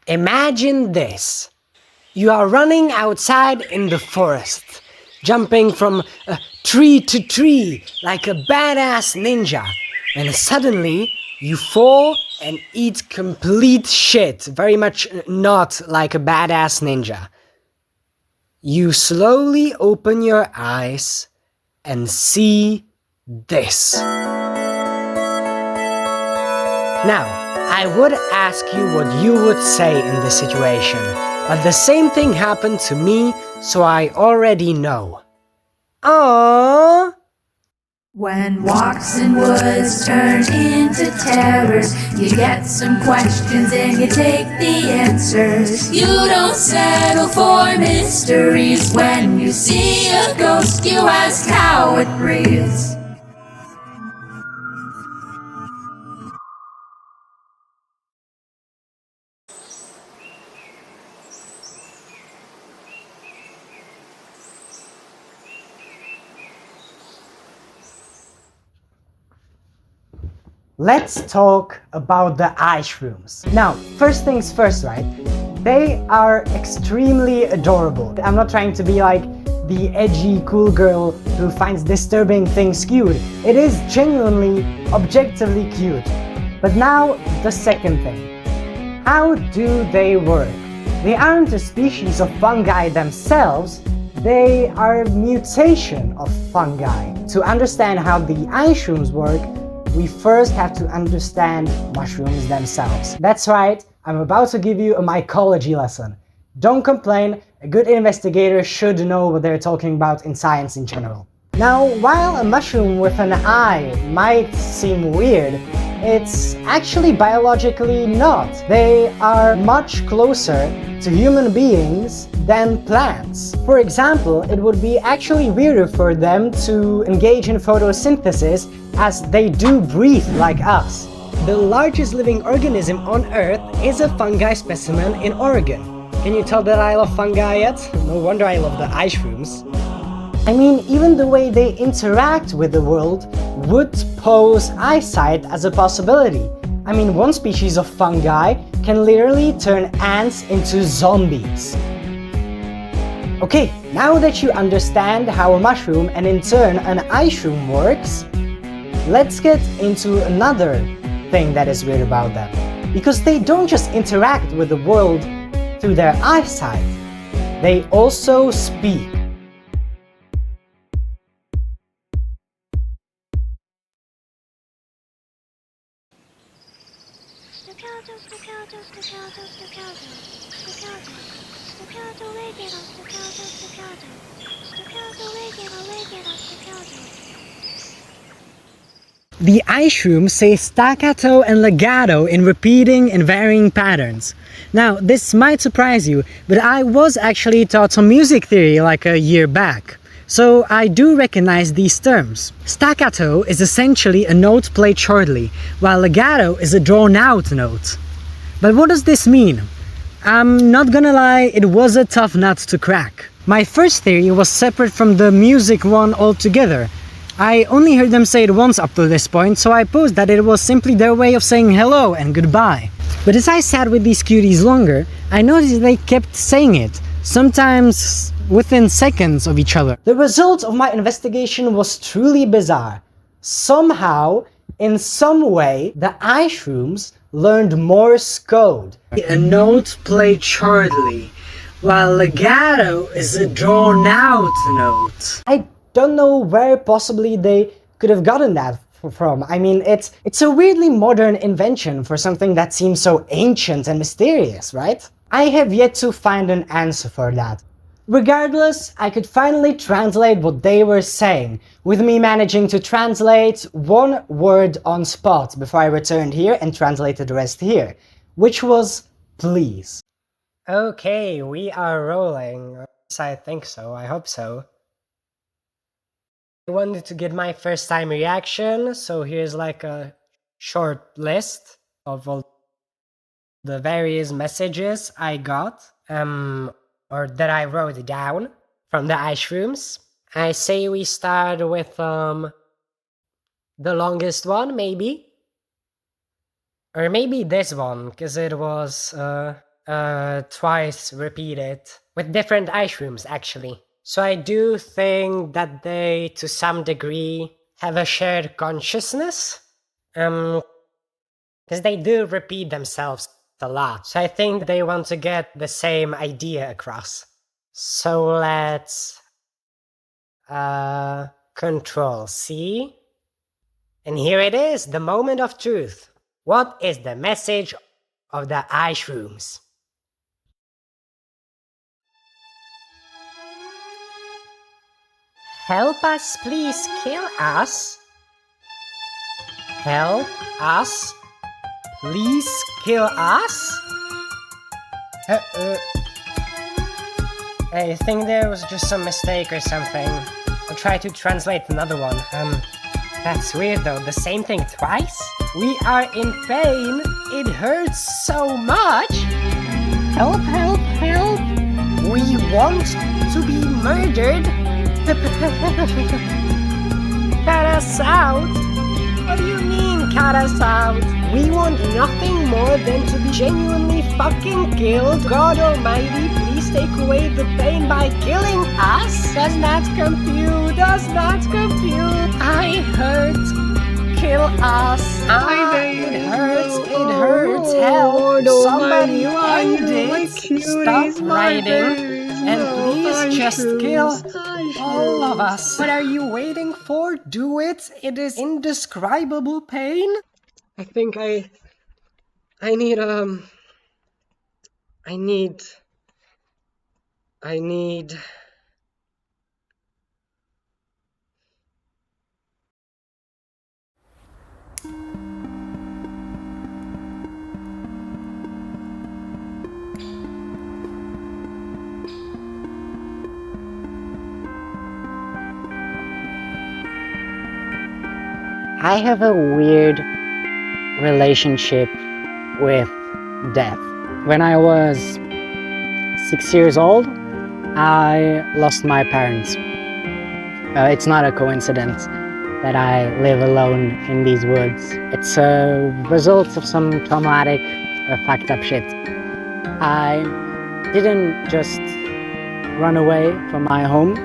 Imagine this. You are running outside in the forest, jumping from tree to tree like a badass ninja, and suddenly you fall and eat complete shit, very much not like a badass ninja. You slowly open your eyes and see this. Now, I would ask you what you would say in this situation, but the same thing happened to me, so I already know. Aww! When walks in woods turn into terrors, you get some questions and you take the answers. You don't settle for mysteries. When you see a ghost, you ask how it breathes. Let's talk about the iShrooms. Now, first things first, right? They are extremely adorable. I'm not trying to be like the edgy cool girl who finds disturbing things cute. It is genuinely, objectively cute. But now, the second thing. How do they work? They aren't a species of fungi themselves, they are a mutation of fungi. To understand how the iShrooms work, we first have to understand mushrooms themselves. That's right, I'm about to give you a mycology lesson. Don't complain, a good investigator should know what they're talking about in science in general. Now, while a mushroom with an eye might seem weird, it's actually biologically not. They are much closer to human beings than plants. For example, it would be actually weirder for them to engage in photosynthesis as they do breathe like us. The largest living organism on Earth is a fungi specimen in Oregon. Can you tell that I love fungi yet? No wonder I love the iShrooms. I mean, even the way they interact with the world would pose eyesight as a possibility. I mean, one species of fungi can literally turn ants into zombies. Okay, now that you understand how a mushroom and in turn an iShroom works, let's get into another thing that is weird about them. Because they don't just interact with the world through their eyesight, they also speak. The iShrooms say staccato and legato in repeating and varying patterns. Now, this might surprise you, but I was actually taught some music theory like a year back. So I do recognize these terms. Staccato is essentially a note played shortly, while legato is a drawn-out note. But what does this mean? I'm not gonna lie, it was a tough nut to crack. My first theory was separate from the music one altogether. I only heard them say it once up to this point, so I posed that it was simply their way of saying hello and goodbye. But as I sat with these cuties longer, I noticed they kept saying it, sometimes within seconds of each other. The result of my investigation was truly bizarre. Somehow, in some way, the iShrooms learned Morse code. A note played shortly, while legato is a drawn-out note. I don't know where possibly they could have gotten that from. I mean, it's a weirdly modern invention for something that seems so ancient and mysterious, right? I have yet to find an answer for that. Regardless, I could finally translate what they were saying, with me managing to translate one word on spot before I returned here and translated the rest here, which was please. Okay, we are rolling. I think so, I hope so. I wanted to get my first time reaction, so here's like a short list of all the various messages I got, or that I wrote down from the iShrooms. I say we start with the longest one, maybe? Or maybe this one, because it was twice repeated with different ice rooms, actually. So I do think that they, to some degree, have a shared consciousness. Because they do repeat themselves a lot. So I think they want to get the same idea across. So let's Control C. And here it is, the moment of truth. What is the message of the ice rooms? Help us, please kill us. Help us, please kill us. I think there was just some mistake or something. I'll try to translate another one. That's weird though, the same thing twice? We are in pain, it hurts so much! Help, help, help! We want to be murdered! Cut us out! What do you mean, cut us out? We want nothing more than to be genuinely fucking killed. God Almighty, please take away the pain by killing us? Does not compute, does not compute. I hurt. Kill us. It hurts, help. Somebody end it. Stop writing. And please just kill all of us. What are you waiting for? Do it. It is indescribable pain. I think I need I have a weird relationship with death. When I was 6 years old, I lost my parents. It's not a coincidence that I live alone in these woods. It's a result of some traumatic, fucked up shit. I didn't just run away from my home.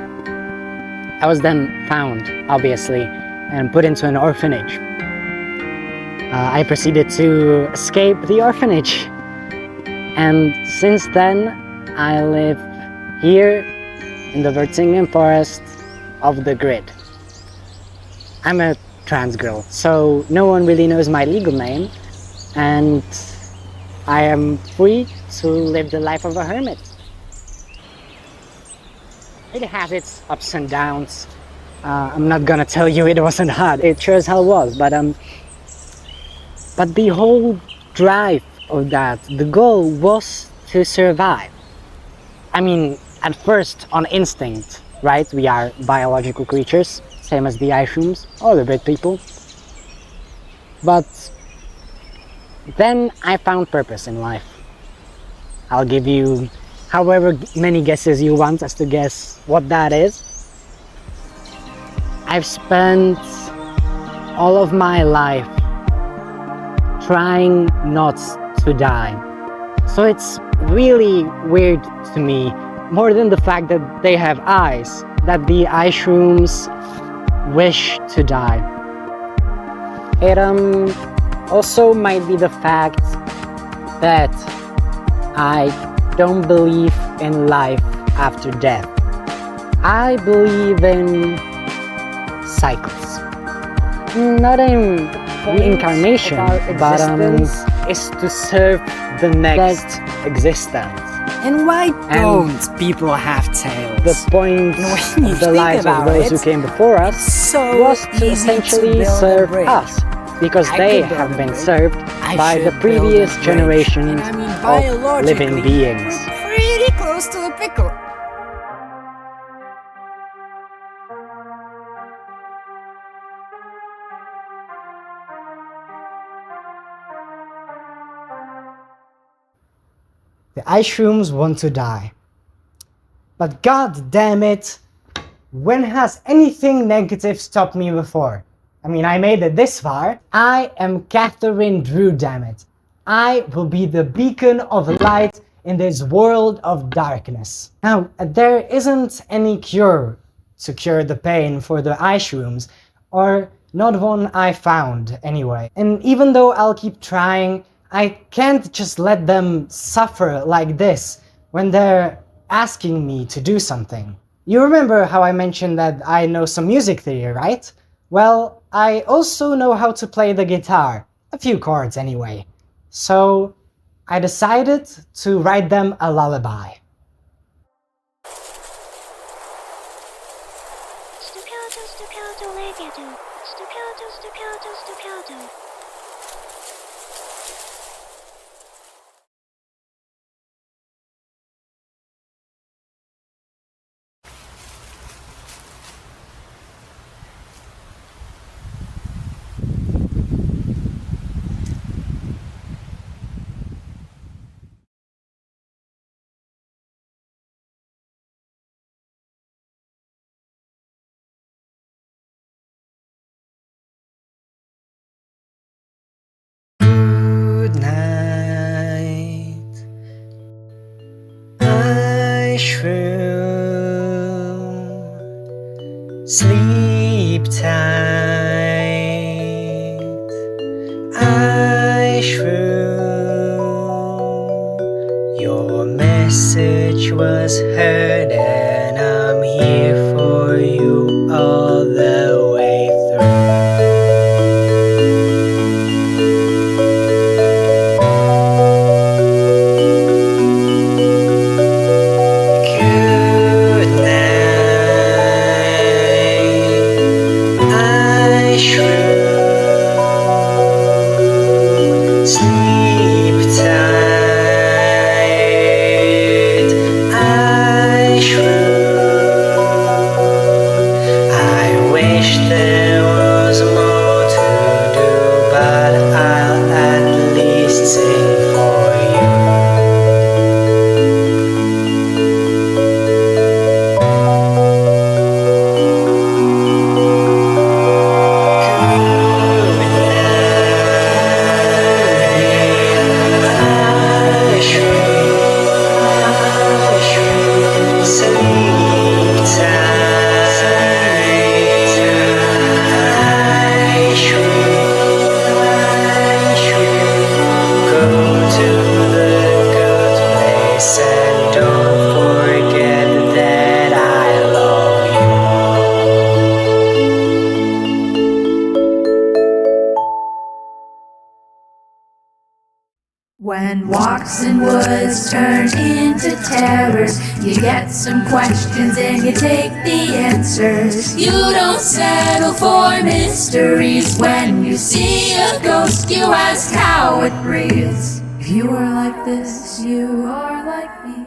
I was then found, obviously, and put into an orphanage. I proceeded to escape the orphanage. And since then, I live here in the Vertingen forest of the grid. I'm a trans girl, so no one really knows my legal name, and I am free to live the life of a hermit. It has its ups and downs. I'm not gonna tell you it wasn't hard. It sure as hell was, but the whole drive of that, the goal was to survive. I mean, at first on instinct, right? We are biological creatures, same as the ice rooms or the big people. But then I found purpose in life. I'll give you however many guesses you want as to guess what that is. I've spent all of my life trying not to die. So it's really weird to me, more than the fact that they have eyes, that the ice rooms wish to die. It also might be the fact that I don't believe in life after death. I believe in cycles. Not in reincarnation, but is to serve the next existence. And why don't people have tails? The point of the lives of those who came before us was to essentially serve us, because they have been served by the previous generations of living beings. Pretty close to a pickle. The ice rooms want to die. But god damn it, when has anything negative stopped me before? I mean, I made it this far. I am Catherine Drew, damn it. I will be the beacon of light in this world of darkness. Now, there isn't any cure to cure the pain for the ice shrooms, or not one I found anyway. And even though I'll keep trying, I can't just let them suffer like this when they're asking me to do something. You remember how I mentioned that I know some music theory, right? Well, I also know how to play the guitar, a few chords anyway. So I decided to write them a lullaby. Staccato, staccato, legato. Staccato, staccato, staccato. Good night, ice shroom. Sleep tight, ice shroom. Your message was heard, and I'm here for you all the way through. When walks in woods turn into terrors, you get some questions and you take the answers. You don't settle for mysteries. When you see a ghost, you ask how it breathes. If you are like this, you are like me.